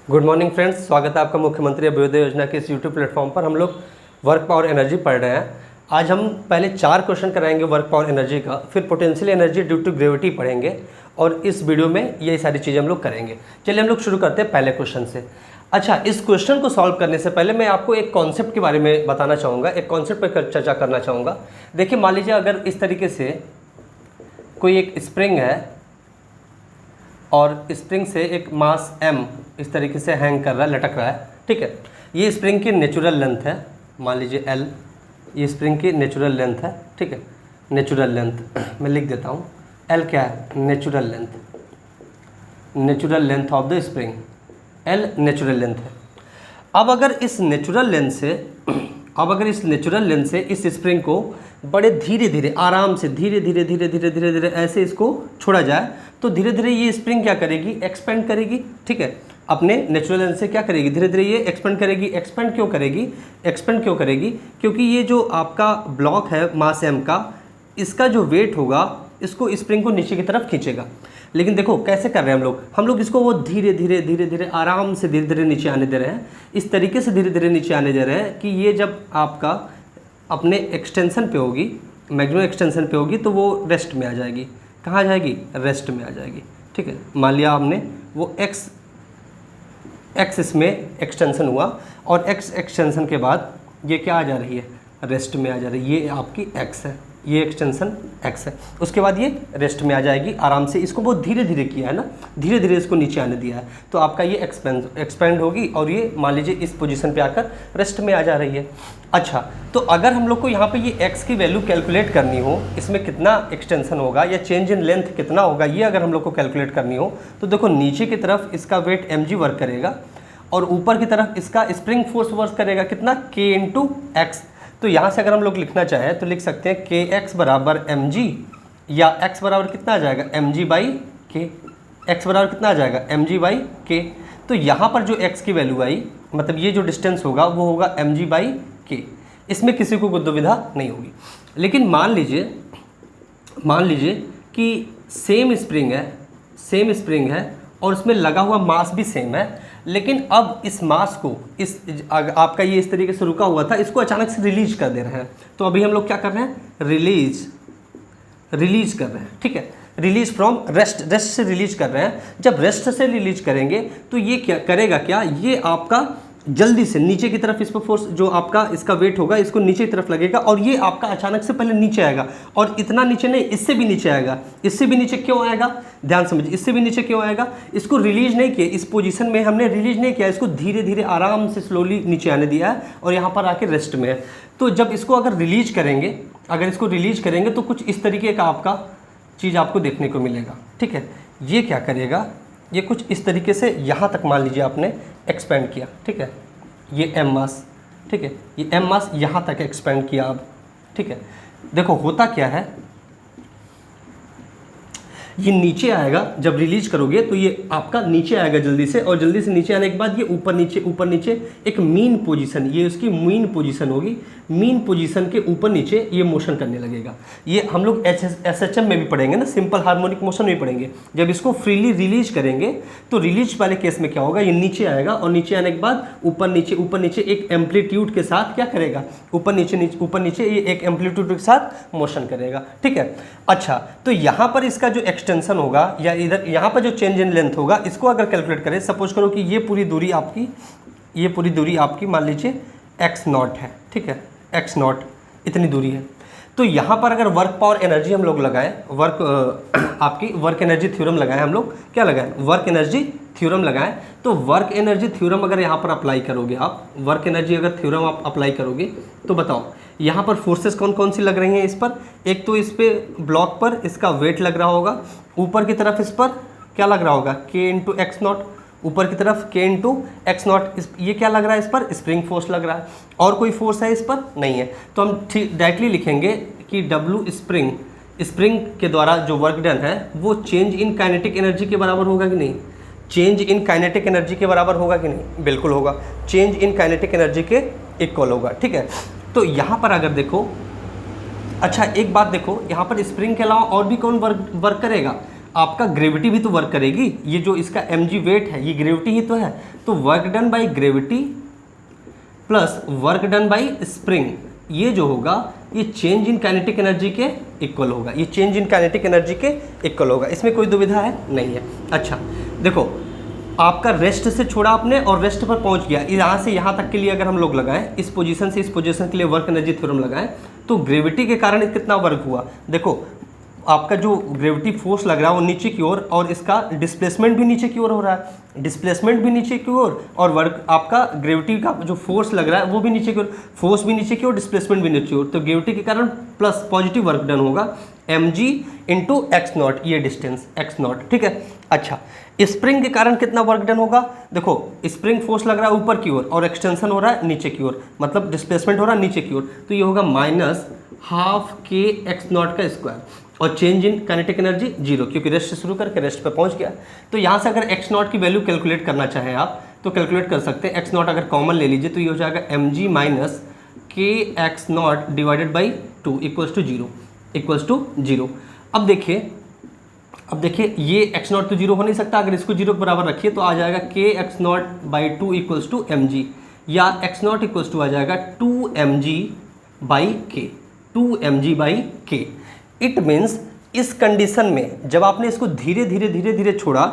Good morning friends, स्वागत है आपका मुख्यमंत्री अभ्युदय योजना के इस यूट्यूब प्लेटफॉर्म पर। हम लोग वर्क पावर एनर्जी पढ़ रहे हैं। आज हम पहले 4 क्वेश्चन कराएंगे वर्क पावर एनर्जी का, फिर potential energy due to gravity पढ़ेंगे और इस वीडियो में ये सारी चीज़ें हम लोग करेंगे। चलिए हम लोग शुरू करते हैं पहले क्वेश्चन से। अच्छा, इस क्वेश्चन को सॉल्व करने से पहले मैं आपको एक कॉन्सेप्ट के बारे में बताना चाहूँगा, एक कॉन्सेप्ट पर चर्चा करना चाहूँगा। देखिए, मान लीजिए अगर इस तरीके से कोई एक स्प्रिंग है और स्प्रिंग से एक मास m इस तरीके से हैंग कर रहा है, लटक रहा है, ठीक है। ये स्प्रिंग की नेचुरल लेंथ है, मान लीजिए L, ये स्प्रिंग की नेचुरल लेंथ है, ठीक है। नेचुरल लेंथ मैं लिख देता हूँ, L क्या है? Natural length, natural length of the spring, L natural length है। अब अगर इस नेचुरल लेंथ से इस स्प्रिंग को बड़े धीरे धीरे आराम से धीरे धीरे ऐसे इसको छोड़ा जाए तो धीरे धीरे ये स्प्रिंग क्या करेगी? एक्सपेंड करेगी, ठीक है। अपने नेचुरल लेंथ से क्या करेगी? धीरे धीरे ये एक्सपेंड करेगी। एक्सपेंड क्यों करेगी? क्योंकि ये जो आपका ब्लॉक है मास m का, इसका जो वेट होगा इसको स्प्रिंग को नीचे की तरफ खींचेगा। लेकिन देखो कैसे कर रहे हैं हम लोग इसको वो धीरे धीरे आराम से धीरे धीरे नीचे आने दे रहे हैं। इस तरीके से धीरे धीरे नीचे आने दे रहे हैं कि ये जब आपका अपने एक्सटेंशन पे होगी, मैक्सिमम एक्सटेंशन पे होगी, तो वो रेस्ट में आ जाएगी। कहाँ आ जाएगी? रेस्ट में आ जाएगी, ठीक है। मान लिया हमने वो x इसमें एक्सटेंशन हुआ और x एक्सटेंशन के बाद ये क्या आ जा रही है? रेस्ट में आ जा रही है। ये आपकी x है, ये एक्सटेंशन x है। उसके बाद ये रेस्ट में आ जाएगी आराम से। इसको बहुत धीरे धीरे किया है ना, धीरे धीरे इसको नीचे आने दिया है, तो आपका ये एक्सपेंड होगी और ये मान लीजिए इस पोजीशन पे आकर रेस्ट में आ जा रही है। अच्छा, तो अगर हम लोग को यहाँ पे ये x की वैल्यू कैलकुलेट करनी हो, इसमें कितना एक्सटेंशन होगा या चेंज इन लेंथ कितना होगा, ये अगर हम लोग को कैलकुलेट करनी हो तो देखो, नीचे की तरफ इसका वेट mg वर्क करेगा और ऊपर की तरफ इसका स्प्रिंग फोर्स वर्क करेगा कितना? k into x. तो यहाँ से अगर हम लोग लिखना चाहें तो लिख सकते हैं kx बराबर mg, या x बराबर कितना आ जाएगा? mg by k। x बराबर कितना आ जाएगा? mg by k। तो यहाँ पर जो x की वैल्यू आई, मतलब ये जो डिस्टेंस होगा वो होगा mg बाई k। इसमें किसी को कोई दुविधा नहीं होगी। लेकिन मान लीजिए कि सेम स्प्रिंग है और उसमें लगा हुआ मास भी सेम है, लेकिन अब इस मास को आपका ये इस तरीके से रुका हुआ था, इसको अचानक से रिलीज कर दे रहे हैं। तो अभी हम लोग क्या कर रहे हैं? रिलीज कर रहे हैं, ठीक है। रिलीज फ्रॉम रेस्ट से रिलीज कर रहे हैं। जब रेस्ट से रिलीज करेंगे तो ये क्या करेगा? ये आपका जल्दी से नीचे की तरफ इस पर फोर्स, जो आपका इसका वेट होगा, इसको नीचे की तरफ लगेगा और ये आपका अचानक से पहले नीचे आएगा, और इतना नीचे नहीं, इससे भी नीचे आएगा। इससे भी नीचे क्यों आएगा? ध्यान समझिए, इससे भी नीचे क्यों आएगा? इसको रिलीज नहीं किया, इस पोजीशन में हमने रिलीज नहीं किया, इसको धीरे धीरे आराम से स्लोली नीचे आने दिया है और यहाँ पर आके रेस्ट में है। तो जब इसको अगर रिलीज करेंगे तो कुछ इस तरीके का आपका चीज़ आपको देखने को मिलेगा, ठीक है। ये क्या करेगा? ये कुछ इस तरीके से यहाँ तक मान लीजिए आपने एक्सपेंड किया, ठीक है। ये m मास, ठीक है, ये m मास यहाँ तक एक्सपेंड किया अब, ठीक है। देखो होता क्या है, ये नीचे आएगा जब रिलीज करोगे तो ये आपका नीचे आएगा जल्दी से, और जल्दी से नीचे आने के बाद ये ऊपर नीचे एक मीन पोजीशन, ये उसकी मीन पोजीशन होगी। मीन पोजीशन के ऊपर नीचे ये मोशन करने लगेगा। ये हम लोग SHM में भी पढ़ेंगे ना, सिंपल हार्मोनिक मोशन में भी पढ़ेंगे। जब इसको फ्रीली रिलीज करेंगे तो रिलीज वाले केस में क्या होगा? ये नीचे आएगा और नीचे आने के बाद ऊपर नीचे एक एम्पलीट्यूड के साथ क्या करेगा? ऊपर नीचे ये एक एम्पलीट्यूड के साथ मोशन करेगा, ठीक है। अच्छा, तो यहाँ पर इसका जो एक्सटेंशन होगा या इधर यहाँ पर जो चेंज इन लेंथ होगा, इसको अगर कैलकुलेट करें, सपोज करो कि ये पूरी दूरी आपकी मान लीजिए x0 है, ठीक है। x0 इतनी दूरी है। तो यहाँ पर अगर वर्क पावर एनर्जी हम लोग लगाएं, आपकी वर्क एनर्जी थ्योरम लगाएं, हम लोग क्या लगाएं? वर्क एनर्जी थ्योरम लगाएं। तो वर्क एनर्जी थ्योरम अगर यहाँ पर अप्लाई करोगे आप, वर्क एनर्जी अगर थ्योरम आप अप्लाई करोगे तो बताओ यहाँ पर फोर्सेस कौन कौन सी लग रही हैं इस पर? एक तो इस पे ब्लॉक पर इसका वेट लग रहा होगा, ऊपर की तरफ इस पर क्या लग रहा होगा? k इंटू x0, ऊपर की तरफ k इंटू x0। ये क्या लग रहा है इस पर? स्प्रिंग फोर्स लग रहा है। और कोई फोर्स है इस पर? नहीं है। तो हम डायरेक्टली लिखेंगे कि W स्प्रिंग के द्वारा जो वर्क डन है वो चेंज इन काइनेटिक एनर्जी के बराबर होगा कि नहीं? चेंज इन काइनेटिक एनर्जी के बराबर होगा कि नहीं? बिल्कुल होगा, चेंज इन काइनेटिक एनर्जी के इक्वल होगा, ठीक है। तो यहाँ पर अगर देखो, अच्छा एक बात देखो, यहाँ पर स्प्रिंग के अलावा और भी कौन वर्क करेगा? आपका ग्रेविटी भी तो वर्क करेगी। ये जो इसका mg वेट है ये ग्रेविटी ही तो है, तो work done by gravity plus work done by spring, ये जो होगा ये चेंज इन काइनेटिक एनर्जी के इक्वल होगा, ये चेंज इन काइनेटिक एनर्जी के इक्वल होगा। इसमें कोई दुविधा है नहीं है। अच्छा देखो, आपका रेस्ट से छोड़ा आपने और रेस्ट पर पहुंच गया, यहाँ से यहाँ तक के लिए अगर हम लोग लगाएं, इस पोजीशन से इस पोजीशन के लिए वर्क एनर्जी थ्योरम लगाएं, तो ग्रेविटी के कारण कितना वर्क हुआ। देखो आपका जो ग्रेविटी फोर्स लग रहा है वो नीचे की ओर, और इसका डिस्प्लेसमेंट भी नीचे की ओर हो रहा है, डिस्प्लेसमेंट भी नीचे की ओर, और वर्क आपका ग्रेविटी का जो फोर्स लग रहा है वो भी नीचे की ओर, फोर्स भी नीचे की ओर, डिस्प्लेसमेंट भी नीचे की ओर, तो ग्रेविटी के कारण प्लस पॉजिटिव वर्क डन होगा mg इंटू एक्स नॉट, ये डिस्टेंस एक्स नॉट, ठीक है। अच्छा स्प्रिंग के कारण कितना वर्क डन होगा, देखो स्प्रिंग फोर्स लग रहा है ऊपर की ओर और एक्सटेंशन हो रहा है नीचे की ओर, मतलब डिस्प्लेसमेंट हो रहा है नीचे की ओर, तो ये होगा माइनस हाफ के एक्स नॉट का स्क्वायर, और change in kinetic energy zero, क्योंकि रेस्ट से शुरू करके रेस्ट पे पहुंच गया। तो यहाँ से अगर एक्स नॉट की वैल्यू कैलकुलेट करना चाहें आप तो कैलकुलेट कर सकते हैं। एक्स नॉट अगर कॉमन ले लीजिए तो ये हो जाएगा mg minus k x naught divided by 2 equals to zero. अब देखिए ये एक्स नॉट तो जीरो हो नहीं सकता, अगर इसको जीरो के बराबर रखिए तो आ जाएगा k x naught by 2 equals to mg, या एक्स नॉट इक्वल्स टू आ जाएगा 2mg बाई के। इट मीन्स इस कंडीशन में जब आपने इसको धीरे धीरे छोड़ा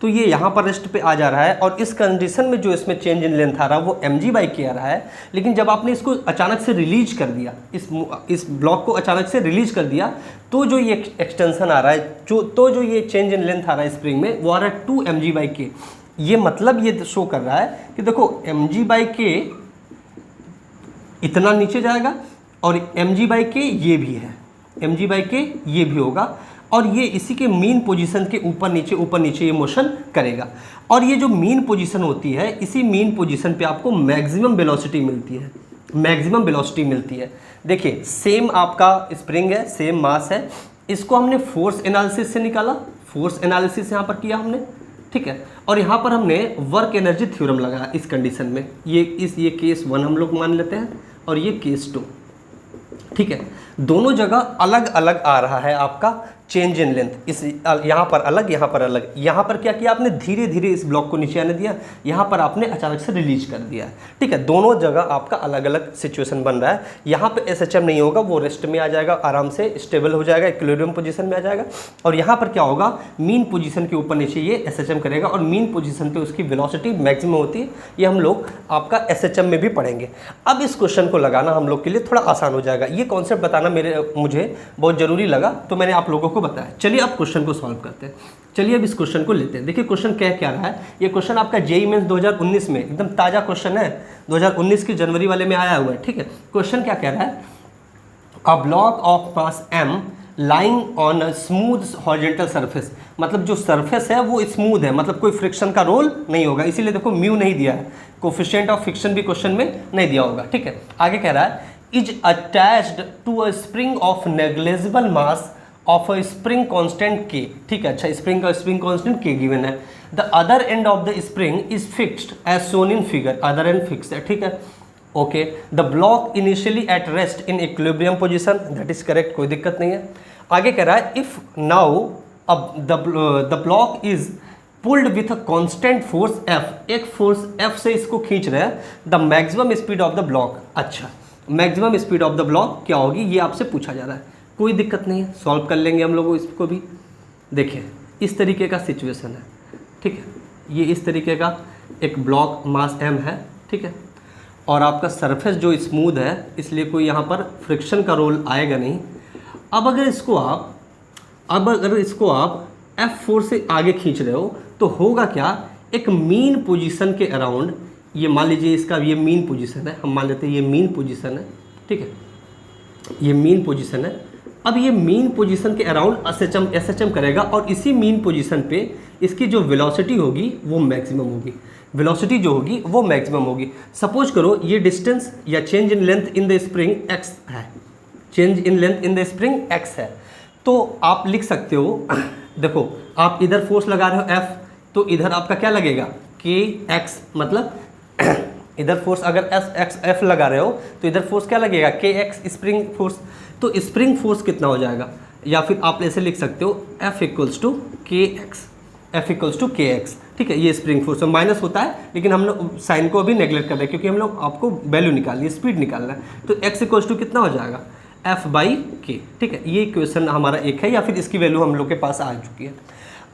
तो ये यहाँ पर रेस्ट पे आ जा रहा है, और इस कंडीशन में जो इसमें चेंज इन लेंथ आ रहा है वो mg बाई के आ रहा है। लेकिन जब आपने इसको अचानक से रिलीज कर दिया, इस ब्लॉक को अचानक से रिलीज कर दिया, तो जो ये एक्सटेंशन आ रहा है, जो ये चेंज इन लेंथ आ रहा है स्प्रिंग में, वो आ रहा है 2mg बाई के। ये मतलब ये शो कर रहा है कि देखो mg बाई के इतना नीचे जाएगा, और mg बाई के ये भी है, mg बाई के ये भी होगा, और ये इसी के मीन पोजीशन के ऊपर नीचे ये मोशन करेगा। और ये जो मीन पोजीशन होती है, इसी मीन पोजीशन पे आपको मैक्सिमम वेलोसिटी मिलती है, देखिए सेम आपका स्प्रिंग है, सेम मास है, इसको हमने फोर्स एनालिसिस से निकाला, फोर्स एनालिसिस यहाँ पर किया हमने, ठीक है। और यहाँ पर हमने वर्क एनर्जी थ्योरम लगाया इस कंडीशन में, ये केस 1 हम लोग मान लेते हैं और ये केस 2, ठीक है। दोनों जगह अलग अलग आ रहा है आपका चेंज इन लेंथ, इस यहाँ पर अलग, यहाँ पर अलग। यहाँ पर क्या किया आपने, धीरे धीरे इस ब्लॉक को नीचे आने दिया, यहाँ पर आपने अचानक से रिलीज कर दिया, ठीक है। दोनों जगह आपका अलग अलग सिचुएशन बन रहा है। यहाँ पे SHM नहीं होगा, वो रेस्ट में आ जाएगा, आराम से स्टेबल हो जाएगा, इक्विलिब्रियम पोजीशन में आ जाएगा। और यहाँ पर क्या होगा, मीन पोजीशन के ऊपर नीचे ये SHM करेगा, और मीन पोजीशन पे उसकी वेलोसिटी मैक्सिमम होती है। ये हम लोग आपका SHM में भी पढ़ेंगे। अब इस क्वेश्चन को लगाना हम लोग के लिए थोड़ा आसान हो जाएगा, ये कॉन्सेप्ट बताना मुझे बहुत ज़रूरी लगा, तो मैंने आप लोगों को बताया। चलिए अब क्वेश्चन को सॉल्व करते हैं। चलिए अब इस क्वेश्चन को लेते हैं। देखिए क्वेश्चन क्या रहा है, ये क्वेश्चन आपका जेईई मेंस 2019 में एकदम ताज़ा क्वेश्चन है, 2019 की जनवरी वाले में आया हुआ है, ठीक है। क्वेश्चन क्या कह रहा है, a block of mass m lying on a smooth horizontal surface, मतलब जो सरफेस है वो स्मूथ है, मतलब कोई फ्रिक्शन का रोल नहीं होगा, इसीलिए देखो म्यू नहीं दिया है, कोफिशिएंट ऑफ फ्रिक्शन भी क्वेश्चन में नहीं दिया होगा, ठीक है। आगे कह रहा है is attached to a spring of negligible mass of a spring constant k, ठीक है। अच्छा स्प्रिंग कांस्टेंट के गिवन है, the other end of the spring is fixed as shown in figure, other end fixed है, ठीक है। Okay, the block initially at rest in equilibrium position, that is correct, कोई दिक्कत नहीं है। आगे कह रहा है इफ नाउ अब the block is pulled with a constant force F, एक फोर्स F से इसको खींच रहे हैं, the maximum speed of the block, अच्छा maximum speed of the block क्या होगी, ये आपसे पूछा जा रहा है। कोई दिक्कत नहीं है, सॉल्व कर लेंगे हम लोग इसको भी। देखिए इस तरीके का सिचुएशन है, ठीक है। ये इस तरीके का एक ब्लॉक मास m है, ठीक है, और आपका सरफेस जो स्मूथ है इसलिए कोई यहाँ पर फ्रिक्शन का रोल आएगा नहीं। अब अगर इसको आप F4 से आगे खींच रहे हो तो होगा क्या, एक मीन पोजीशन के अराउंड, ये मान लीजिए इसका ये मीन पोजीशन है, हम मान लेते हैं ये मीन पोजीशन है, ठीक है, ये मीन पोजीशन है। अब ये मीन पोजीशन के अराउंड SHM करेगा, और इसी मीन पोजीशन पे इसकी जो वेलोसिटी होगी वो मैक्सिमम होगी, वेलोसिटी जो होगी वो मैक्सिमम होगी। सपोज करो ये डिस्टेंस या change in length in the spring x है, change in length in the spring x है, तो आप लिख सकते हो, देखो आप इधर फोर्स लगा रहे हो F, तो इधर आपका क्या लगेगा kx, मतलब इधर फोर्स अगर F लगा रहे हो तो इधर फोर्स क्या लगेगा kx, स्प्रिंग फोर्स। तो स्प्रिंग फोर्स कितना हो जाएगा, या फिर आप ऐसे लिख सकते हो F इक्वल्स टू के एक्स, F इक्वल्स टू के एक्स, ठीक है। ये स्प्रिंग फोर्स में माइनस होता है, लेकिन हम लोग साइन को अभी नेगलेक्ट कर रहे हैं क्योंकि हम लोग आपको वैल्यू निकालनी है, स्पीड निकालना है। तो x इक्वल्स टू कितना हो जाएगा, F बाई के, ठीक है। ये क्वेश्चन हमारा एक है, या फिर इसकी वैल्यू हम लोग के पास आ चुकी है।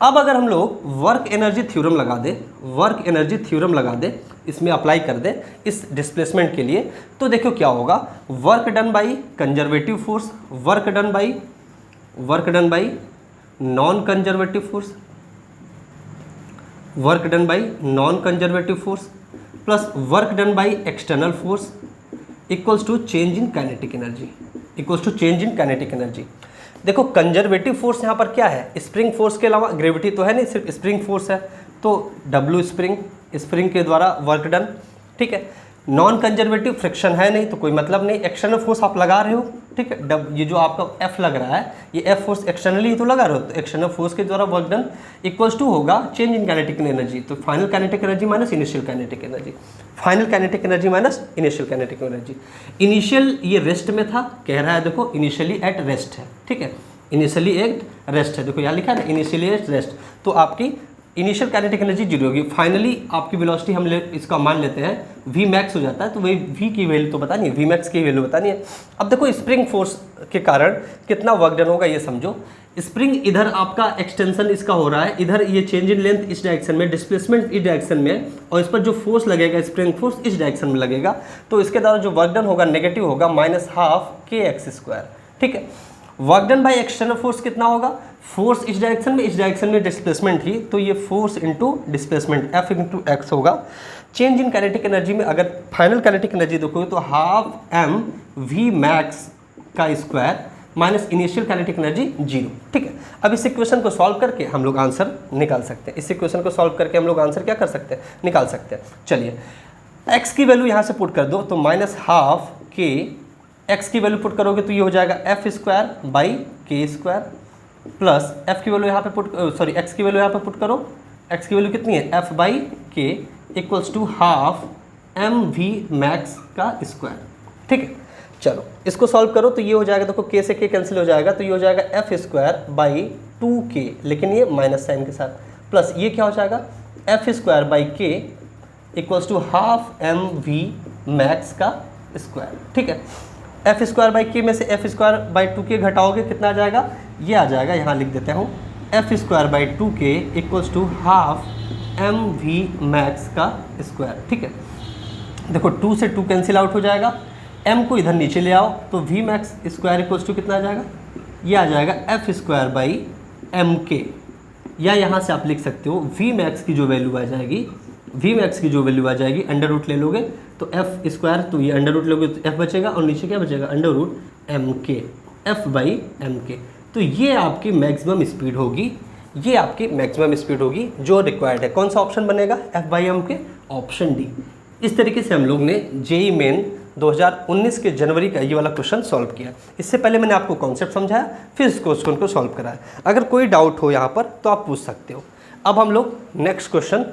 अब अगर हम लोग वर्क एनर्जी थ्योरम लगा दे, वर्क एनर्जी थ्योरम लगा दे, इसमें अप्लाई कर दे इस डिस्प्लेसमेंट के लिए, तो देखो क्या होगा, work done by conservative force, work done by non conservative force, work done by non conservative force plus work done by external force equals to change in kinetic energy, equals to change in kinetic energy. देखो conservative force यहाँ पर क्या है, spring force के अलावा gravity तो है नहीं, सिर्फ स्प्रिंग फोर्स है, तो W स्प्रिंग के द्वारा वर्क डन, ठीक है। नॉन कंजर्वेटिव फ्रिक्शन है नहीं तो कोई मतलब नहीं, एक्सटर्नल फोर्स आप लगा रहे हो, ठीक है। ये जो आपका F लग रहा है, ये F फोर्स एक्सटर्नली ही तो लगा रहे हो, तो एक्सटर्नल फोर्स के द्वारा वर्क डन इक्वल्स टू होगा चेंज इन काइनेटिक एनर्जी, तो final kinetic energy minus initial kinetic energy, final kinetic energy minus initial kinetic energy. Initial ये रेस्ट में था, कह रहा है देखो इनिशियली एट रेस्ट है, ठीक है, इनिशियली एट रेस्ट है, देखो यहाँ लिखा है ना इनिशियली एट रेस्ट, तो आपकी इनिशियल काइनेटिक एनर्जी जीरो होगी। फाइनली आपकी वेलोसिटी हम इसका मान लेते हैं वी मैक्स हो जाता है, तो वही वी की वैल्यू तो बतानी है, वी मैक्स की वैल्यू बतानी है। अब देखो स्प्रिंग फोर्स के कारण कितना वर्क डन होगा ये समझो। स्प्रिंग इधर आपका एक्सटेंशन इसका हो रहा है, इधर ये चेंज इन लेंथ इस डायरेक्शन में, डिस्प्लेसमेंट इस डायरेक्शन में, और इस पर जो फोर्स लगेगा स्प्रिंग फोर्स इस डायरेक्शन में लगेगा, तो इसके द्वारा जो वर्क डन होगा नेगेटिव होगा -12 kx², ठीक है। Work done by external force कितना होगा, फोर्स इस डायरेक्शन में डिस्प्लेसमेंट ही, तो ये force into displacement F into x होगा। चेंज इन काइनेटिक एनर्जी में अगर फाइनल काइनेटिक एनर्जी देखोगे तो ½ mv max का square minus initial kinetic energy 0, ठीक है। अब इस इक्वेशन को सॉल्व करके हम लोग आंसर निकाल सकते हैं, इस इक्वेशन को सॉल्व करके हम लोग आंसर क्या कर सकते हैं, निकाल सकते हैं। चलिए x की वैल्यू यहाँ से पुट कर दो, तो -12 k, x की वैल्यू पुट करोगे तो ये हो जाएगा F² by k² plus F की वैल्यू यहाँ पे x की वैल्यू यहाँ पे पुट करो, x की वैल्यू कितनी है F बाई के इक्वल्स टू ½ mv max का स्क्वायर, ठीक है। चलो इसको सॉल्व करो तो ये हो जाएगा, देखो k से k कैंसिल हो जाएगा, तो ये हो जाएगा F² बाई 2k, लेकिन ये माइनस साइन के साथ, प्लस ये क्या हो जाएगा F² by k equals to ½ mv max का स्क्वायर, ठीक है। F² बाई के में से F² बाई 2k घटाओगे कितना आ जाएगा, ये आ जाएगा, यहाँ लिख देता हूँ F² by 2k equals to ½ mv max का स्क्वायर, ठीक है। देखो 2 से 2 कैंसिल आउट हो जाएगा, m को इधर नीचे ले आओ तो v max square equals to कितना आ जाएगा, ये आ जाएगा F² बाई mk, या यहाँ से आप लिख सकते हो v max की जो वैल्यू आ जाएगी, v max की जो वैल्यू आ जाएगी, अंडर रूट ले लोगे तो F², तो ये अंडर रूट लोगे तो F बचेगा, और नीचे क्या बचेगा under root mk, F by mk। तो ये आपकी मैक्सिमम स्पीड होगी, ये आपकी मैक्सिमम स्पीड होगी जो रिक्वायर्ड है। कौन सा ऑप्शन बनेगा, F by mk, option D. इस तरीके से हम लोग ने जेईई मेन 2019 के जनवरी का ये वाला क्वेश्चन सॉल्व किया। इससे पहले मैंने आपको कॉन्सेप्ट समझाया, फिर इस क्वेश्चन को सॉल्व कराया। अगर कोई डाउट हो यहाँ पर तो आप पूछ सकते हो। अब हम लोग नेक्स्ट क्वेश्चन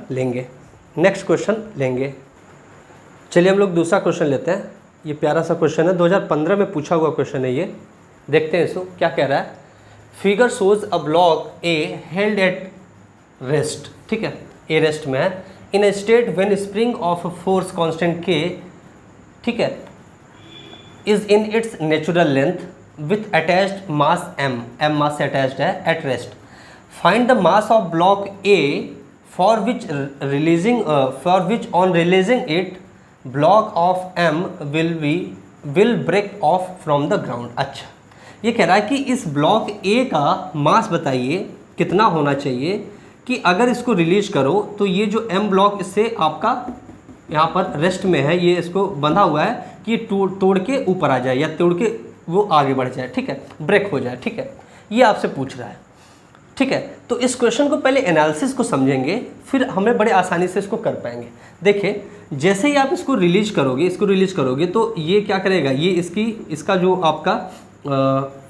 लेंगे, चलिए हम लोग दूसरा क्वेश्चन लेते हैं। ये प्यारा सा क्वेश्चन है, 2015 में पूछा हुआ क्वेश्चन है ये, देखते हैं इसको क्या कह रहा है। Figure shows a block A held at rest, ठीक है, ए रेस्ट में है, in a state when spring of force constant k, ठीक है, is in its natural length with attached mass m mass से अटैच्ड है at rest. Find the mass of block A for which on releasing it block of m will break off from the ground. अच्छा, ये कह रहा है कि इस block ए का मास बताइए कितना होना चाहिए कि अगर इसको रिलीज करो तो ये जो m ब्लॉक इससे आपका यहाँ पर रेस्ट में है, ये इसको बंधा हुआ है कि ये तोड़ के ऊपर आ जाए या तोड़ के वो आगे बढ़ जाए, ठीक है, ब्रेक हो जाए, ठीक है, ये आपसे पूछ रहा है, ठीक है। तो इस क्वेश्चन को पहले एनालिसिस को समझेंगे, फिर हमें बड़े आसानी से इसको कर पाएंगे। देखिए जैसे ही आप इसको रिलीज करोगे तो ये क्या करेगा, ये इसका जो आपका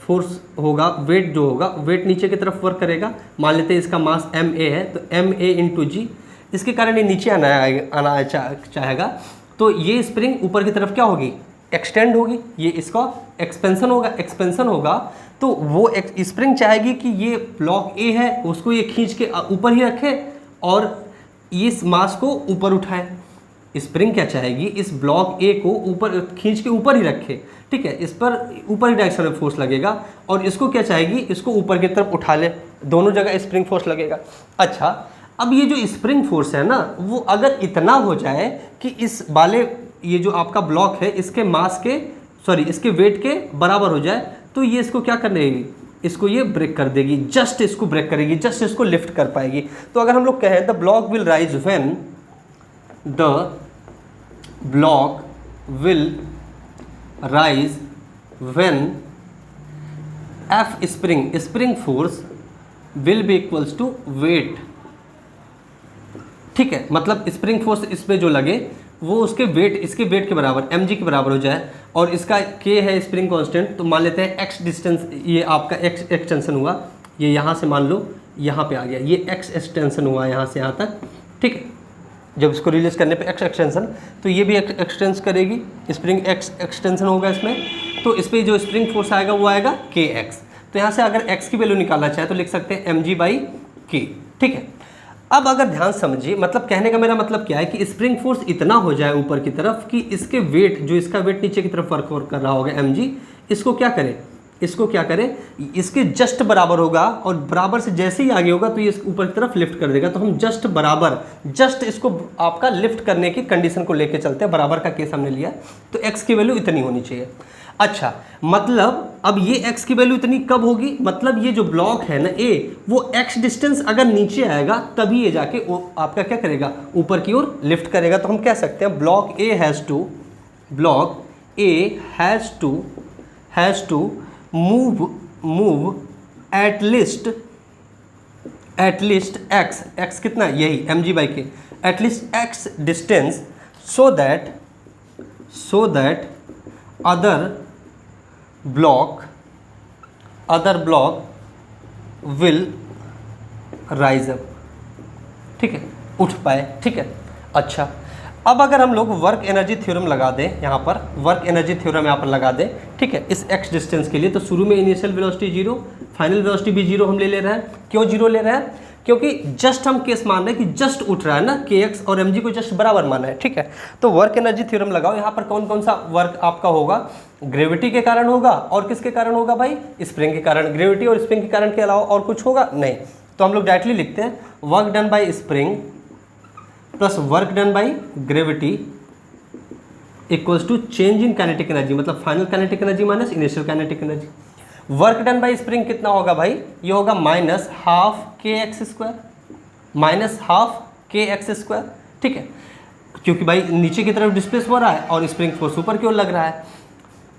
फोर्स होगा, वेट जो होगा, वेट नीचे की तरफ वर्क करेगा। मान लेते हैं इसका मास ma है, तो ma इंटू जी, इसके कारण ये नीचे आना चाहेगा, तो ये स्प्रिंग ऊपर की तरफ क्या होगी, एक्सटेंड होगी, ये इसका एक्सपेंशन होगा तो वो स्प्रिंग चाहेगी कि ये ब्लॉक ए है उसको ये खींच के ऊपर ही रखे और इस मास को ऊपर उठाए। स्प्रिंग क्या चाहेगी, इस ब्लॉक ए को ऊपर खींच के ऊपर ही रखे, ठीक है, इस पर ऊपर ही डायरेक्शन में फोर्स लगेगा, और इसको क्या चाहेगी, इसको ऊपर की तरफ उठा ले, दोनों जगह स्प्रिंग फोर्स लगेगा। अच्छा, अब ये जो स्प्रिंग फोर्स है ना, वो अगर इतना हो जाए कि इस वाले ये जो आपका ब्लॉक है इसके मास के इसके वेट के बराबर हो जाए, तो ये इसको क्या कर देगी, इसको ये ब्रेक कर देगी, जस्ट इसको ब्रेक करेगी, जस्ट इसको लिफ्ट कर पाएगी। तो अगर हम लोग कहें the block will rise when the block will rise when F spring force will be equals to weight, ठीक है, मतलब स्प्रिंग फोर्स इस पे जो लगे वो उसके वेट, इसके वेट के बराबर mg के बराबर हो जाए, और इसका k है स्प्रिंग कांस्टेंट, तो मान लेते हैं x डिस्टेंस, ये आपका x एक्सटेंशन हुआ, ये यहाँ से मान लो यहाँ पे आ गया, ये x एक्सटेंशन हुआ यहाँ से यहाँ तक, ठीक है, जब इसको रिलीज करने पे x एक्सटेंशन, तो ये भी एक्सटेंस करेगी, स्प्रिंग x एक्सटेंशन होगा इसमें, तो इस पर जो स्प्रिंग फोर्स आएगा वो आएगा kx। तो यहाँ से अगर x की वैल्यू निकालना चाहे तो लिख सकते हैं mg/k, ठीक है। अब अगर ध्यान समझिए, मतलब कहने का मेरा मतलब क्या है कि स्प्रिंग फोर्स इतना हो जाए ऊपर की तरफ कि इसके वेट, जो इसका वेट नीचे की तरफ वर्क कर रहा होगा mg, इसको क्या करे, इसके जस्ट बराबर होगा, और बराबर से जैसे ही आगे होगा तो ये ऊपर की तरफ लिफ्ट कर देगा। तो हम जस्ट इसको आपका लिफ्ट करने की कंडीशन को लेके चलते हैं, बराबर का केस हमने लिया, तो x की वैल्यू इतनी होनी चाहिए। अच्छा, मतलब अब ये x की वैल्यू इतनी कब होगी, मतलब ये जो ब्लॉक है ना A, वो x डिस्टेंस अगर नीचे आएगा तभी ये जाके वो आपका क्या करेगा, ऊपर की ओर लिफ्ट करेगा। तो हम कह सकते हैं block A has to move at least x कितना, यही mg/k, at least x distance, so that other block will rise up, ठीक है, उठ पाए, ठीक है। अच्छा, अब अगर हम लोग वर्क एनर्जी थ्योरम लगा दें, यहाँ पर वर्क एनर्जी थ्योरम यहाँ पर लगा दें, ठीक है, इस x डिस्टेंस के लिए, तो शुरू में इनिशियल वेलोसिटी 0, फाइनल वेलोसिटी भी 0 हम ले रहे हैं। क्यों 0 ले रहे हैं, क्योंकि जस्ट हम केस मान रहे हैं कि जस्ट उठ रहा है ना, kx और mg को जस्ट बराबर माना है, ठीक है। तो वर्क एनर्जी थ्योरम लगाओ, यहाँ पर कौन कौन सा वर्क आपका होगा, ग्रेविटी के कारण होगा, और किसके कारण होगा भाई, स्प्रिंग के कारण। ग्रेविटी और स्प्रिंग के कारण के अलावा और कुछ होगा नहीं, तो हम लोग डायरेक्टली लिखते हैं work done by spring plus work done by gravity equals to change in kinetic energy, मतलब final kinetic energy minus initial kinetic energy. Work done by spring कितना होगा भाई, ये होगा -12kx², ठीक है, क्योंकि भाई नीचे की तरफ डिस्प्लेस हो रहा है और स्प्रिंग फोर्स ऊपर की ओर लग रहा है।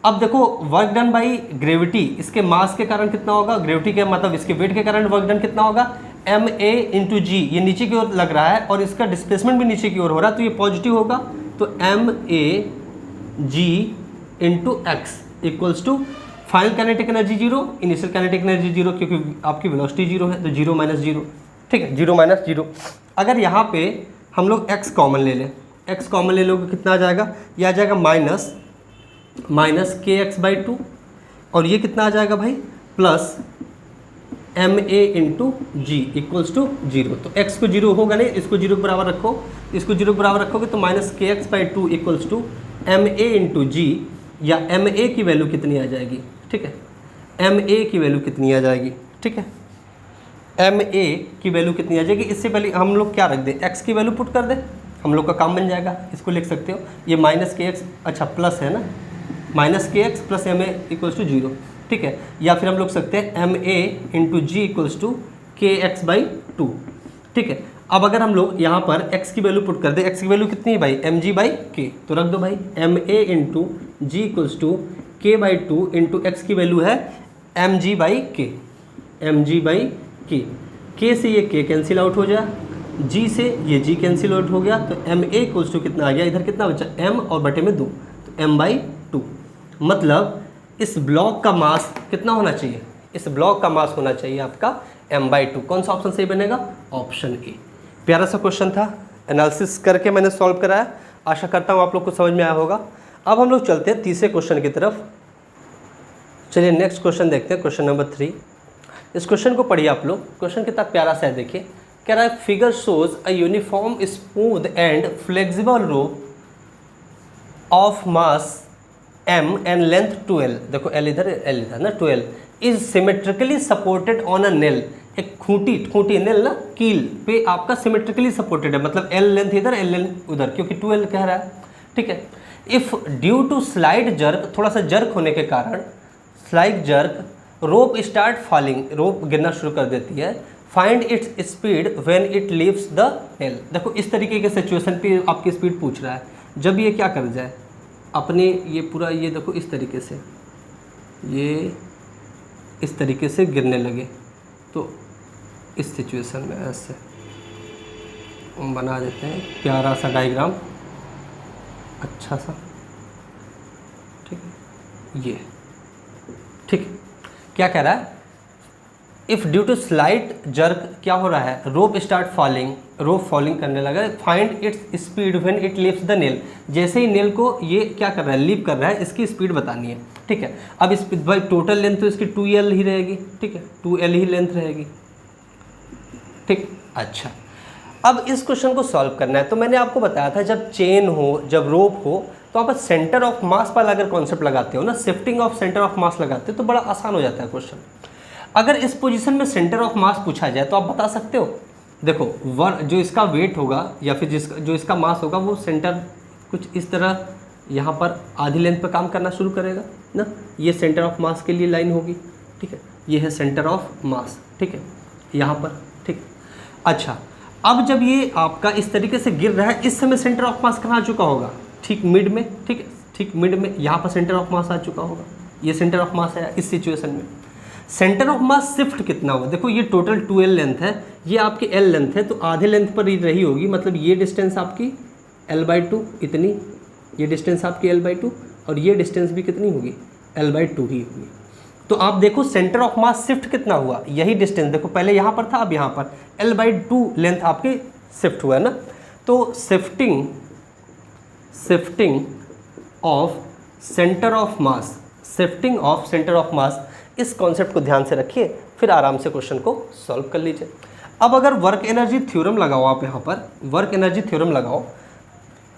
अब देखो वर्क डन बाई ग्रेविटी, इसके मास के कारण कितना होगा, ग्रेविटी के मतलब इसके वेट के कारण वर्क डन कितना होगा, ma/g, ये नीचे की ओर लग रहा है और इसका डिस्प्लेसमेंट भी नीचे की ओर हो रहा है, तो ये पॉजिटिव होगा, तो ma/g/x equals to final kinetic energy 0, initial kinetic energy 0, क्योंकि आपकी वेलोसिटी 0 है, तो 0 - 0, ठीक है, 0 - 0। अगर यहाँ पे हम लोग x कॉमन ले लें, x कॉमन ले लोगे कितना आ जाएगा, यह आ जाएगा -kx/2, और ये कितना आ जाएगा भाई, प्लस ma/g इक्वल्स टू 0। तो x को 0 होगा नहीं, इसको 0 के बराबर रखो, इसको 0 के बराबर रखोगे तो -kx/2 इक्वल्स टू ma/g, या ma की वैल्यू कितनी आ जाएगी, ठीक है, ma की वैल्यू कितनी आ जाएगी, ठीक है, ma की वैल्यू कितनी आ जाएगी। इससे पहले हम लोग क्या रख दें, x की वैल्यू पुट कर दें, हम लोग का काम बन जाएगा। इसको लिख सकते हो, ये -kx, अच्छा प्लस है ना, -kx plus ma equals to 0, ठीक है, या फिर हम लोग सकते हैं ma/g इक्वल्स टू kx/2, ठीक है। अब अगर हम लोग यहाँ पर x की वैल्यू पुट कर दें, x की वैल्यू कितनी है भाई, mg/k, तो रख दो भाई ma/g equals to k/2 into x की वैल्यू है mg/k, k से ये k कैंसिल आउट हो जाए, g से ये g कैंसिल आउट हो गया, तो ma इक्वल्स टू कितना आ गया, इधर कितना बचा, m और बटे में 2, तो m/2। मतलब इस ब्लॉक का मास कितना होना चाहिए, इस ब्लॉक का मास होना चाहिए आपका m/2। कौन सा ऑप्शन सही बनेगा, ऑप्शन ए। प्यारा सा क्वेश्चन था, एनालिसिस करके मैंने सॉल्व कराया, आशा करता हूँ आप लोग को समझ में आया होगा। अब हम लोग चलते हैं तीसरे क्वेश्चन की तरफ। चलिए नेक्स्ट क्वेश्चन देखते हैं, क्वेश्चन नंबर 3। इस क्वेश्चन को पढ़िए आप लोग। क्वेश्चन कितना प्यारा सा है, देखिए। कह रहा है figure shows a uniform smooth and flexible rope of mass m and length 12, देखो l इधर ना, 12 is symmetrically supported on a nail. एक खूंटी नेल ना, कील पे आपका सिमेट्रिकली सपोर्टेड है, मतलब l लेंथ इधर l लेंथ उधर, क्योंकि 12 कह रहा है, ठीक है। If due to slight jerk, थोड़ा सा जर्क होने के कारण, slight jerk rope start falling, rope गिरना शुरू कर देती है। Find its speed when it leaves the nail. देखो इस तरीके के सिचुएशन पे आपकी स्पीड पूछ रहा है, जब ये क्या कर जाए अपने, ये पूरा ये देखो इस तरीके से, ये इस तरीके से गिरने लगे, तो इस सिचुएशन में ऐसे हम बना देते हैं प्यारा सा डायग्राम, अच्छा सा, ठीक है। ये ठीक, क्या कह रहा है, if due to slight jerk क्या हो रहा है, rope start falling, rope falling करने लगा। Find its speed when it leaves the nail, जैसे ही नेल को ये क्या कर रहा है, लीव कर रहा है, इसकी स्पीड बतानी है, ठीक है। अब इस भाई टोटल लेंथ तो इसकी 2l ही रहेगी, ठीक है, 2l ही लेंथ रहेगी, ठीक। अच्छा, अब इस क्वेश्चन को सॉल्व करना है। तो मैंने आपको बताया था जब चेन हो, जब रोप हो, तो आप सेंटर ऑफ मास पर अगर कॉन्सेप्ट लगाते हो ना, shifting of centre of mass लगाते हो तो बड़ा आसान हो जाता है क्वेश्चन। अगर इस पोजीशन में सेंटर ऑफ मास पूछा जाए तो आप बता सकते हो, देखो जो इसका वेट होगा या फिर जो इसका मास होगा वो सेंटर कुछ इस तरह यहाँ पर आधी लेंथ पे काम करना शुरू करेगा ना, ये सेंटर ऑफ मास के लिए लाइन होगी, ठीक है। ये है सेंटर ऑफ मास, ठीक है, यहाँ पर, ठीक। अच्छा, अब जब ये आपका इस तरीके से गिर रहा है, इस समय सेंटर ऑफ मास कहाँ आ चुका होगा, ठीक मिड में, ठीक है, ठीक मिड में, यहाँ पर सेंटर ऑफ मास आ चुका होगा, ये सेंटर ऑफ मास है इस सिचुएशन में। सेंटर ऑफ मास शिफ्ट कितना हुआ, देखो ये टोटल 2l लेंथ है, ये आपकी l लेंथ है, तो आधे लेंथ पर ही रही होगी, मतलब ये डिस्टेंस आपकी l/2 इतनी, ये डिस्टेंस आपकी l/2 और ये डिस्टेंस भी कितनी होगी, l/2 ही होगी। तो आप देखो सेंटर ऑफ मास शिफ्ट कितना हुआ, यही डिस्टेंस, देखो पहले यहाँ पर था, अब यहाँ पर l/2 लेंथ आपकी शिफ्ट हुआ है ना। तो shifting of centre of mass, shifting of centre of mass, इस कॉन्सेप्ट को ध्यान से रखिए, फिर आराम से क्वेश्चन को सॉल्व कर लीजिए। अब अगर वर्क एनर्जी थ्योरम लगाओ, आप यहाँ पर वर्क एनर्जी थ्योरम लगाओ,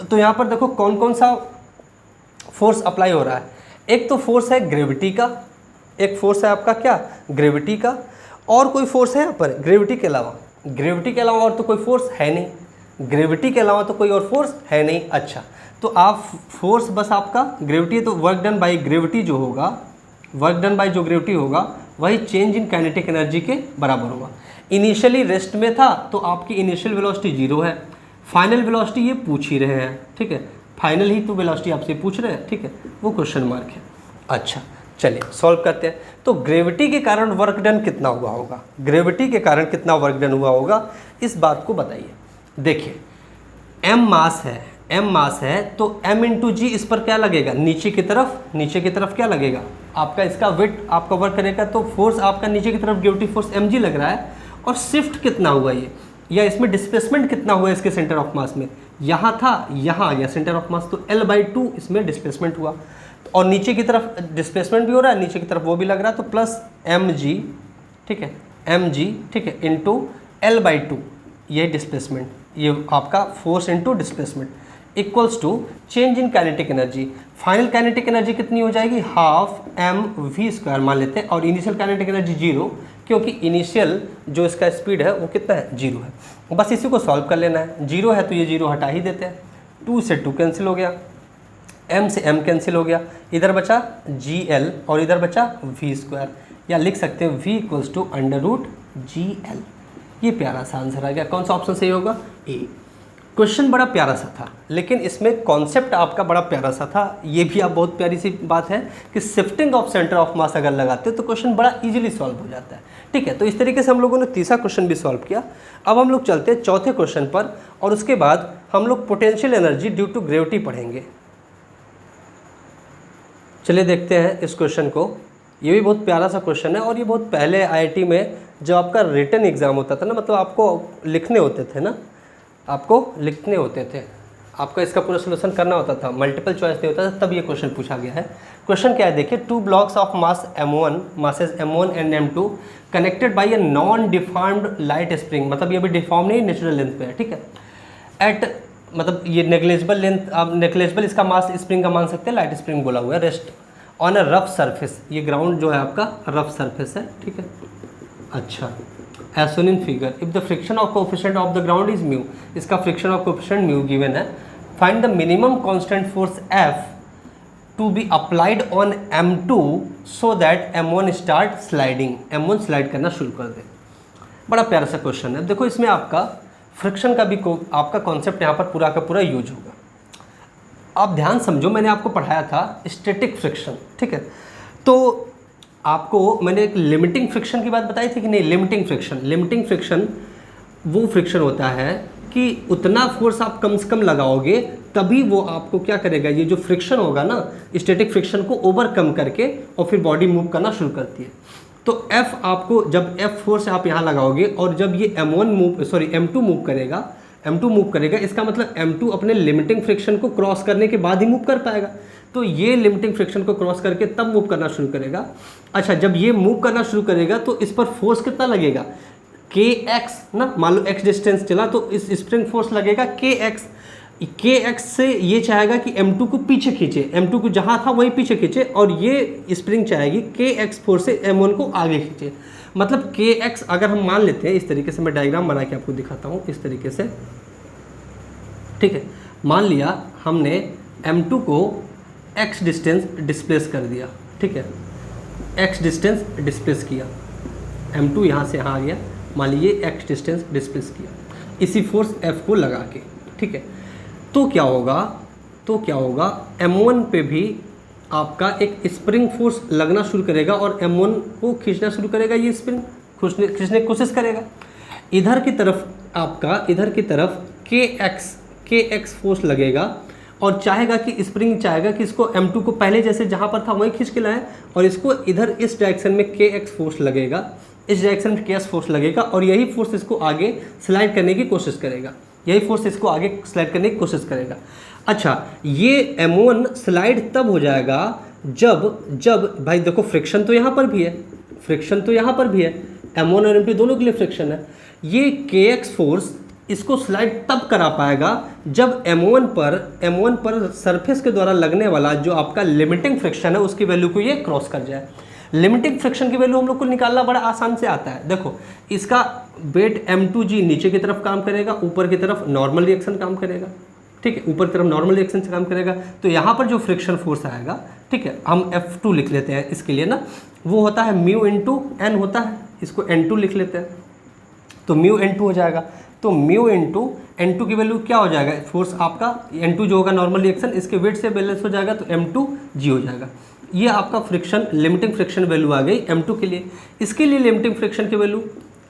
तो यहाँ पर देखो कौन कौन सा फोर्स अप्लाई हो रहा है। एक तो फोर्स है ग्रेविटी का, एक फोर्स है आपका क्या, ग्रेविटी का, और कोई फोर्स है यहाँ पर ग्रेविटी के अलावा, ग्रेविटी के अलावा और तो कोई फोर्स है नहीं, ग्रेविटी के अलावा तो कोई और फोर्स है नहीं। अच्छा, तो आप फोर्स बस आपका ग्रेविटी है, तो वर्क डन बाई ग्रेविटी जो होगा, वर्क डन बाई जो ग्रेविटी होगा वही चेंज इन काइनेटिक एनर्जी के बराबर होगा। इनिशियली रेस्ट में था तो आपकी इनिशियल वेलोसिटी 0 है, फाइनल वेलोसिटी ये पूछ ही रहे हैं, ठीक है, फाइनल ही तो वेलोसिटी आपसे पूछ रहे हैं, ठीक है, वो क्वेश्चन मार्क है। अच्छा चलिए सॉल्व करते हैं। तो ग्रेविटी के कारण वर्क डन कितना हुआ होगा, ग्रेविटी के कारण कितना वर्क डन हुआ होगा, इस बात को बताइए। देखिए m मास है, m मास है, तो m इंटू जी इस पर क्या लगेगा, नीचे की तरफ क्या लगेगा, आपका इसका वेट आपका वर्क करेगा, तो फोर्स आपका नीचे की तरफ ग्रेविटी फोर्स mg लग रहा है। और शिफ्ट कितना हुआ ये, या इसमें डिस्प्लेसमेंट कितना हुआ इसके सेंटर ऑफ मास में, यहाँ था यहाँ या सेंटर ऑफ मास, तो l/2 इसमें डिस्प्लेसमेंट हुआ, और नीचे की तरफ डिस्प्लेसमेंट भी हो रहा है, नीचे की तरफ वो भी लग रहा है, तो प्लस mg, ठीक है, mg, ठीक है, इंटू l/2, ये डिस्प्लेसमेंट, ये आपका force into displacement, equals to change in kinetic energy. Final kinetic energy कितनी हो जाएगी, हाफ mv² मान लेते हैं, और इनिशियल काइनेटिक एनर्जी 0, क्योंकि इनिशियल जो इसका स्पीड है वो कितना है, 0 है। बस इसी को सॉल्व कर लेना है, 0 है तो ये 0 हटा ही देते हैं, 2 से 2 कैंसिल हो गया, m से m कैंसिल हो गया, इधर बचा gl और इधर बचा v², या लिख सकते हैं v इक्वल्स टू √gl। ये प्यारा सा आंसर आ गया। कौन सा ऑप्शन सही होगा, ए। क्वेश्चन बड़ा प्यारा सा था, लेकिन इसमें कॉन्सेप्ट आपका बड़ा प्यारा सा था। ये भी आप बहुत प्यारी सी बात है कि shifting of centre of mass अगर लगाते हो तो क्वेश्चन बड़ा इजीली सॉल्व हो जाता है, ठीक है। तो इस तरीके से हम लोगों ने तीसरा क्वेश्चन भी सॉल्व किया। अब हम लोग चलते हैं चौथे क्वेश्चन पर, और उसके बाद हम लोग potential energy due to gravity पढ़ेंगे। चलिए देखते हैं इस क्वेश्चन को। ये भी बहुत प्यारा सा क्वेश्चन है, और ये बहुत पहले आईआईटी में जब आपका रिटन एग्ज़ाम होता था ना, मतलब आपको लिखने होते थे ना, आपको लिखने होते थे, आपका इसका पूरा सोल्यूशन करना होता था, मल्टीपल चॉइस नहीं होता था, तब ये क्वेश्चन पूछा गया है। क्वेश्चन क्या है देखिए, 2 blocks of mass m1 masses m1 and m2 connected by a non deformed light spring, मतलब ये भी डिफॉर्म नहीं, नेचुरल लेंथ पे है, ठीक है। एट मतलब ये नेग्लेजिबल लेंथ, आप नेग्लेजिबल इसका मास स्प्रिंग का मान सकते हैं, लाइट स्प्रिंग बोला हुआ है। Rest on a rough surface, ये ग्राउंड जो है आपका रफ सरफेस है, ठीक है। अच्छा, as shown in figure, if the friction of coefficient of the ground is mu, इसका friction of coefficient mu given है, find the minimum constant force F to be applied on M2 so that M1 start sliding, M1 slide करना शुरू कर दे। बड़ा प्यारा सा question है। देखो इसमें आपका फ्रिक्शन का भी आपका कॉन्सेप्ट यहाँ पर पूरा का पूरा यूज होगा। आप ध्यान समझो, मैंने आपको पढ़ाया था स्टैटिक फ्रिक्शन, ठीक है। तो आपको मैंने एक लिमिटिंग फ्रिक्शन की बात बताई थी कि नहीं, लिमिटिंग फ्रिक्शन वो फ्रिक्शन होता है कि उतना फोर्स आप कम से कम लगाओगे तभी वो आपको क्या करेगा, ये जो फ्रिक्शन होगा ना, स्टैटिक फ्रिक्शन को ओवरकम करके और फिर बॉडी मूव करना शुरू करती है। तो F आपको, जब F फोर्स आप यहाँ लगाओगे और जब ये M2 मूव करेगा, इसका मतलब M2 अपने लिमिटिंग फ्रिक्शन को क्रॉस करने के बाद ही मूव कर पाएगा। तो ये लिमिटिंग फ्रिक्शन को क्रॉस करके तब मूव करना शुरू करेगा। अच्छा, जब ये मूव करना शुरू करेगा तो इस पर फोर्स कितना लगेगा, kx ना, मान लो x डिस्टेंस चला तो इस स्प्रिंग फोर्स लगेगा kx से ये चाहेगा कि M2 को पीछे खींचे, M2 को जहाँ था वहीं पीछे खींचे, और ये स्प्रिंग चाहेगी kx फोर्स से M1 को आगे खींचे। मतलब kx अगर हम मान लेते हैं इस तरीके से, मैं डायग्राम बना के आपको दिखाता हूँ इस तरीके से, ठीक है। मान लिया हमने M2 को x डिस्टेंस डिस्प्लेस कर दिया, ठीक है, x डिस्टेंस डिस्प्लेस किया, M2 यहाँ से यहाँ आ गया, मान लीजिए x डिस्टेंस डिस्प्लेस किया इसी फोर्स F को लगा के, ठीक है। तो क्या होगा M1 पे भी आपका एक स्प्रिंग फोर्स लगना शुरू करेगा और M1 को खींचना शुरू करेगा, ये स्प्रिंग खींचने की कोशिश करेगा। इधर की तरफ kx फोर्स लगेगा और चाहेगा कि स्प्रिंग चाहेगा कि इसको M2 को पहले जैसे जहाँ पर था वहीं खींच के लाए, और इसको इधर इस डायरेक्शन में kx फोर्स लगेगा, इस डायरेक्शन में kx फोर्स लगेगा, और यही फोर्स इसको आगे स्लाइड करने की कोशिश करेगा, अच्छा, ये M1 स्लाइड तब हो जाएगा जब भाई देखो फ्रिक्शन तो यहाँ पर भी है, M1 और M2 दोनों के लिए फ्रिक्शन है। ये kx फोर्स इसको स्लाइड तब करा पाएगा जब M1 पर सरफेस के द्वारा लगने वाला जो आपका लिमिटिंग फ्रिक्शन है उसकी वैल्यू को ये क्रॉस कर जाए। लिमिटिंग फ्रिक्शन की वैल्यू हम लोग को निकालना बड़ा आसान से आता है। देखो इसका वेट M2g नीचे की तरफ काम करेगा, ऊपर की तरफ नॉर्मल रिएक्शन काम करेगा, ठीक है, ऊपर की तरफ नॉर्मल रिएक्शन से काम करेगा। तो यहाँ पर जो फ्रिक्शन फोर्स आएगा, ठीक है, हम F2 लिख लेते हैं इसके लिए ना, वो होता है म्यू इंटू एन होता है, इसको N2 लिख लेते हैं, तो म्यू N2 हो जाएगा। तो म्यू इंटू N2 की वैल्यू क्या हो जाएगा, फोर्स आपका N2 जो होगा नॉर्मल रिएक्शन, इसके वेट से बैलेंस हो जाएगा, तो M2g हो जाएगा। ये आपका फ्रिक्शन, लिमिटिंग फ्रिक्शन वैल्यू आ गई M2 के लिए। इसके लिए लिमिटिंग फ्रिक्शन की वैल्यू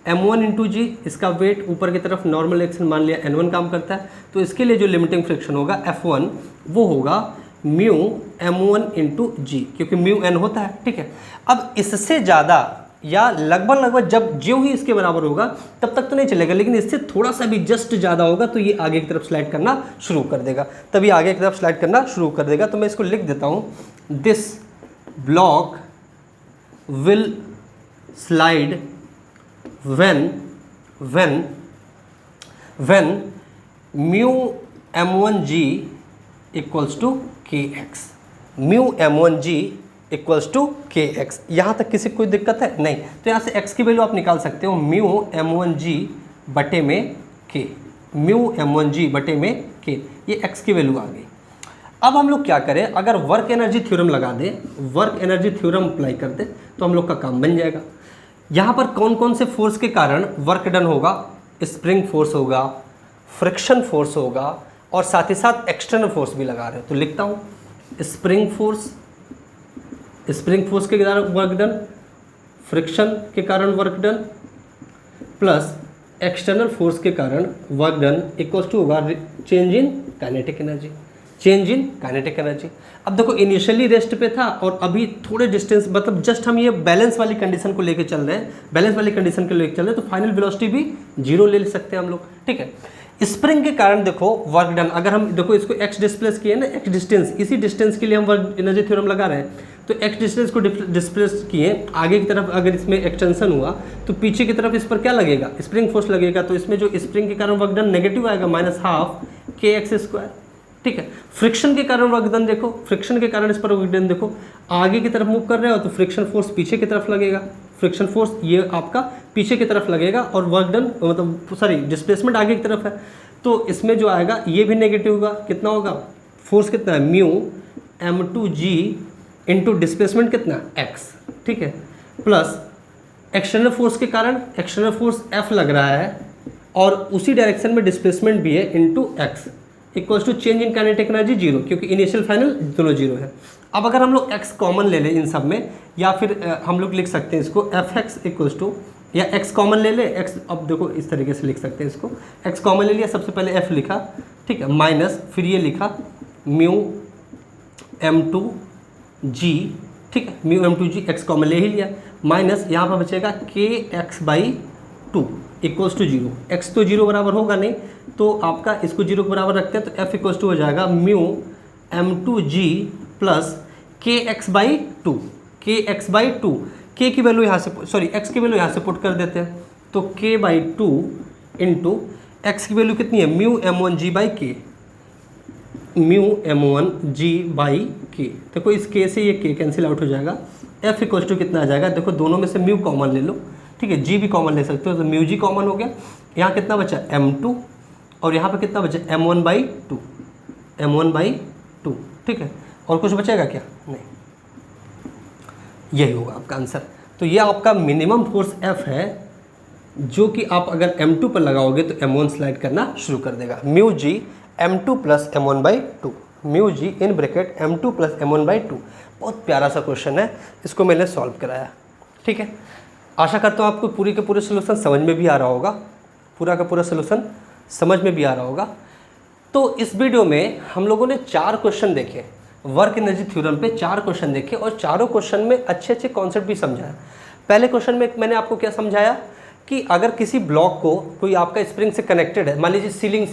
M1 इंटू जी, इसका वेट ऊपर की तरफ नॉर्मल रिएक्शन मान लिया N1 काम करता है, तो इसके लिए जो लिमिटिंग फ्रिक्शन होगा F1 वो होगा म्यू M1 इंटू जी, क्योंकि म्यू N होता है, ठीक है। अब इससे ज़्यादा या लगभग जब जो ही इसके बराबर होगा तब तक तो नहीं चलेगा, लेकिन इससे थोड़ा सा भी जस्ट ज़्यादा होगा तो ये आगे की तरफ स्लाइड करना शुरू कर देगा, तभी आगे की तरफ स्लाइड करना शुरू कर देगा। तो मैं इसको लिख देता हूँ, this block will slide when mu m1g equals to kx, mu m1g equals to kx। यहाँ तक किसी को कोई दिक्कत है नहीं, तो यहाँ से x की वैल्यू आप निकाल सकते हो, म्यू m1g बटे में k, म्यू m1g बटे में k, ये x की वैल्यू आ गई। अब हम लोग क्या करें, अगर वर्क एनर्जी थ्योरम लगा दें, वर्क एनर्जी थ्योरम अप्लाई कर दें तो हम लोग का काम बन जाएगा। यहाँ पर कौन कौन से फोर्स के कारण वर्क डन होगा, स्प्रिंग फोर्स होगा, फ्रिक्शन फोर्स होगा, और साथ ही साथ एक्सटर्नल फोर्स भी लगा रहे हो। तो लिखता हूँ, स्प्रिंग फोर्स के कारण वर्क डन, फ्रिक्शन के कारण work done, plus external force के कारण वर्क डन इक्वल्स टू होगा चेंज इन काइनेटिक एनर्जी। अब देखो इनिशियली रेस्ट पे था और अभी थोड़े डिस्टेंस, मतलब जस्ट हम ये बैलेंस वाली कंडीशन को लेके चल रहे हैं, तो फाइनल वेलोसिटी भी 0 ले सकते हैं हम लोग, ठीक है। स्प्रिंग के कारण देखो वर्क डन, अगर हम देखो इसको एक्स डिस्प्लेस किए ना, एक्स डिस्टेंस, इसी डिस्टेंस के लिए हम वर्क एनर्जी थ्योरम लगा रहे हैं, तो एक्स डिस्टेंस को डिस्प्लेस किए आगे की तरफ, अगर इसमें एक्सटेंशन हुआ तो पीछे की तरफ इस पर क्या लगेगा, स्प्रिंग फोर्स लगेगा, तो इसमें जो स्प्रिंग के कारण वर्क डन नेगेटिव आएगा, -12 kx²। ठीक है, फ्रिक्शन के कारण वर्क डन देखो, फ्रिक्शन के कारण इस पर वर्क डन देखो, आगे की तरफ मूव कर रहे हो तो फ्रिक्शन फोर्स पीछे की तरफ लगेगा, फ्रिक्शन फोर्स ये आपका पीछे की तरफ लगेगा, और वर्क डन मतलब सॉरी डिस्प्लेसमेंट आगे की तरफ है, तो इसमें जो आएगा ये भी नेगेटिव होगा, कितना होगा, फोर्स कितना है, म्यू m2g इंटू डिस्प्लेसमेंट कितना x, ठीक है, प्लस एक्सटर्नल फोर्स के कारण एक्सटर्नल फोर्स F लग रहा है और उसी डायरेक्शन में डिस्प्लेसमेंट भी है into x equals to change in kinetic energy 0, क्योंकि इनिशियल फाइनल दोनों 0 है। अब अगर हम लोग x कॉमन ले लें इन सब में, या फिर हम लोग लिख सकते हैं इसको fx इक्वल्स टू, या x कॉमन ले ले, x अब देखो इस तरीके से लिख सकते हैं इसको, x कॉमन ले लिया, सबसे पहले f लिखा, ठीक है, माइनस फिर ये लिखा म्यू m2g, ठीक है, म्यू m2g x कॉमन ले ही लिया, माइनस यहाँ पर बचेगा kx/2 इक्वल्स टू 0, x तो 0 बराबर होगा नहीं, तो आपका इसको 0 के बराबर रखते हैं, तो f इक्वल्स टू हो जाएगा mu m2g plus kx/2, kx/2, k की वैल्यू यहाँ से सॉरी x की वैल्यू यहाँ से पुट कर देते हैं, तो k/2 इंटू x की वैल्यू कितनी है, म्यू m1g/k, म्यू m1g/k, देखो इस k से ये k कैंसिल आउट हो जाएगा, f इक्वल्स टू कितना आ जाएगा, देखो दोनों में से म्यू कॉमन ले लो, ठीक है, g भी कॉमन ले सकते हो, तो म्यू g कॉमन हो गया, यहाँ कितना बचा m2 और यहाँ पे कितना बचा m1/2, m1/2, ठीक है, और कुछ बचेगा क्या, नहीं, यही होगा आपका आंसर। तो ये आपका मिनिमम फोर्स F है, जो कि आप अगर m2 पर लगाओगे तो m1 स्लाइड करना शुरू कर देगा, mu g m2 plus m1/2, mu g in bracket m2 plus m1/2। बहुत प्यारा सा क्वेश्चन है, इसको मैंने सॉल्व कराया, ठीक है। आशा करता हूँ आपको पूरी के पूरे सोल्यूशन समझ में भी आ रहा होगा, पूरा का पूरा सोल्यूशन समझ में भी आ रहा होगा। तो इस वीडियो में हम लोगों ने 4 क्वेश्चन देखे, वर्क एनर्जी थ्योरम पे 4 क्वेश्चन देखे, और चारों क्वेश्चन में अच्छे अच्छे कॉन्सेप्ट भी समझाया। पहले क्वेश्चन में मैंने आपको क्या समझाया कि अगर किसी ब्लॉक को कोई आपका स्प्रिंग से कनेक्टेड है, मान लीजिए सीलिंग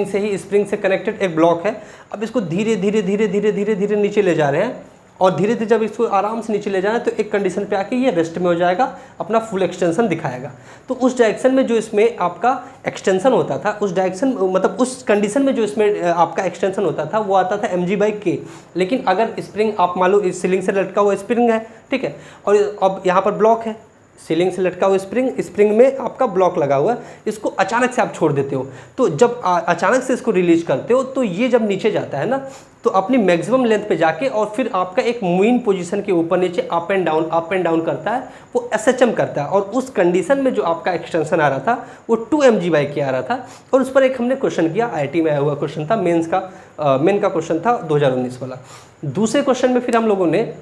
से ही स्प्रिंग से कनेक्टेड एक ब्लॉक है, अब इसको धीरे धीरे धीरे धीरे धीरे धीरे नीचे ले जा रहे हैं, और धीरे धीरे जब इसको आराम से नीचे ले जाना है तो एक कंडीशन पे आके ये रेस्ट में हो जाएगा, अपना फुल एक्सटेंशन दिखाएगा। तो उस डायरेक्शन में जो इसमें आपका एक्सटेंशन होता था, उस डायरेक्शन मतलब उस कंडीशन में जो इसमें आपका एक्सटेंशन होता था वो आता था mg/k। लेकिन अगर स्प्रिंग आप मान लो इस सीलिंग से लटका हुआ स्प्रिंग है, ठीक है, और अब यहाँ पर ब्लॉक है, सीलिंग से लटका हुआ स्प्रिंग में आपका ब्लॉक लगा हुआ है, इसको अचानक से आप छोड़ देते हो, तो जब अचानक से इसको रिलीज करते हो तो ये जब नीचे जाता है ना, तो अपनी मैक्सिमम लेंथ पे जाके और फिर आपका एक मूविंग पोजीशन के ऊपर नीचे अप एंड डाउन करता है, वो SHM करता है, और उस कंडीशन में जो आपका एक्सटेंशन आ रहा था वो 2 mg/k आ रहा था। और उस पर एक हमने क्वेश्चन किया, IIT में आया हुआ क्वेश्चन था, मेन का क्वेश्चन था 2019 वाला। दूसरे क्वेश्चन में फिर हम लोगों ने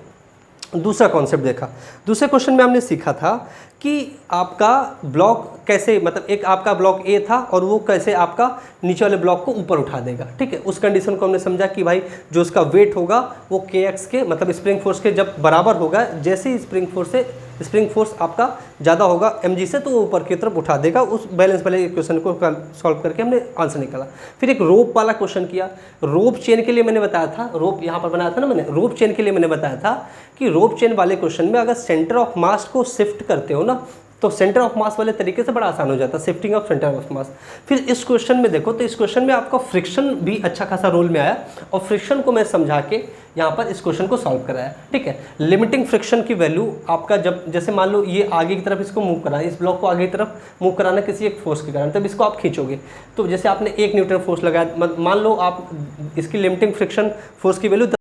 दूसरा कॉन्सेप्ट देखा। दूसरे क्वेश्चन में हमने सीखा था कि आपका ब्लॉक कैसे, मतलब एक आपका ब्लॉक A था और वो कैसे आपका नीचे वाले ब्लॉक को ऊपर उठा देगा, ठीक है। उस कंडीशन को हमने समझा कि भाई जो उसका वेट होगा वो kx के मतलब स्प्रिंग फोर्स के जब बराबर होगा, जैसे ही स्प्रिंग फोर्स आपका ज़्यादा होगा mg से, तो वो ऊपर की तरफ उठा देगा। उस बैलेंस वाले क्वेश्चन को सॉल्व करके हमने आंसर निकाला। फिर एक रोप वाला क्वेश्चन किया। रोप चेन के लिए मैंने बताया था, रोप यहाँ पर बनाया था ना मैंने, रोप चेन के लिए मैंने बताया था कि रोप चेन वाले क्वेश्चन में अगर सेंटर ऑफ मास को शिफ्ट करते हो ना, तो सेंटर ऑफ मास वाले तरीके से बड़ा आसान हो जाता है, shifting of centre of mass. फिर इस क्वेश्चन में देखो, तो इस क्वेश्चन में आपका फ्रिक्शन भी अच्छा खासा रोल में आया, और फ्रिक्शन को मैं समझा के यहाँ पर इस क्वेश्चन को सॉल्व कराया, ठीक है। लिमिटिंग फ्रिक्शन की वैल्यू आपका जब जैसे मान लो ये आगे की तरफ इसको मूव कराना, इस ब्लॉक को आगे की तरफ मूव कराना किसी एक फोर्स के कारण, तब इसको आप खींचोगे, तो जैसे आपने 1 न्यूटन फोर्स लगाया, मान लो आप इसकी लिमिटिंग फ्रिक्शन फोर्स की वैल्यू